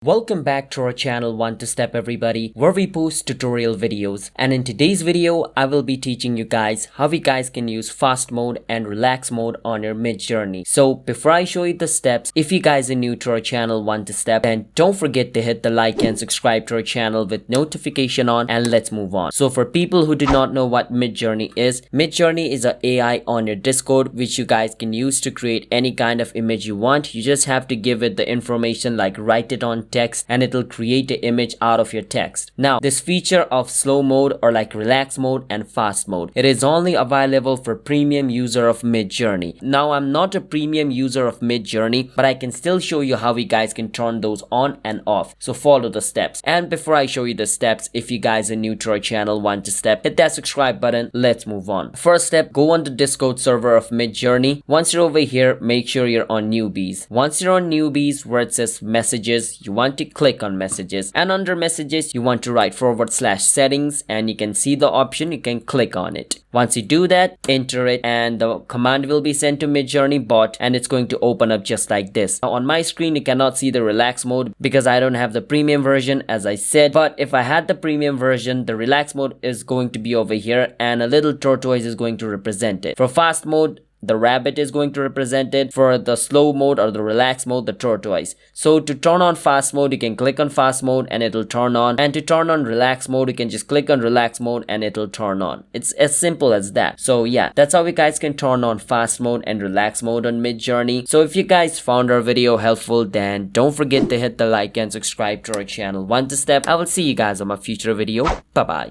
Welcome back to our channel One to Step everybody, where we post tutorial videos. And in today's video I will be teaching you guys how you guys can use fast mode and relax mode on your Midjourney. So before I show you the steps, if you guys are new to our channel One to Step, then don't forget to hit the like and subscribe to our channel with notification on, and let's move on. So for people who do not know what Midjourney is an AI on your Discord which you guys can use to create any kind of image you want. You just have to give it the information like write it on text and it'll create an image out of your text. Now this feature of slow mode or like relax mode and fast mode, it is only available for premium user of Midjourney. Now I'm not a premium user of Midjourney, but I can still show you how you guys can turn those on and off. So follow the steps. And before I show you the steps, if you guys are new to our channel One to Step, hit that subscribe button. Let's move on. First step, go on the Discord server of Midjourney. Once you're over here, make sure you're on newbies. Once you're on newbies, where it says messages, you want to click on messages, and under messages you want to write /settings, and you can see the option, you can click on it. Once you do that, enter it and the command will be sent to Midjourney bot and it's going to open up just like this. Now on my screen you cannot see the relax mode because I don't have the premium version as I said, but if I had the premium version, the relax mode is going to be over here and a little tortoise is going to represent it. For fast mode, the rabbit is going to represent it. For the slow mode or the relax mode, the tortoise. So to turn on fast mode, you can click on fast mode and it'll turn on, and to turn on relax mode, you can just click on relax mode and it'll turn on. It's as simple as that. So yeah, that's how you guys can turn on fast mode and relax mode on Midjourney. So if you guys found our video helpful, then don't forget to hit the like and subscribe to our channel One to Step. I will see you guys on my future video. Bye bye.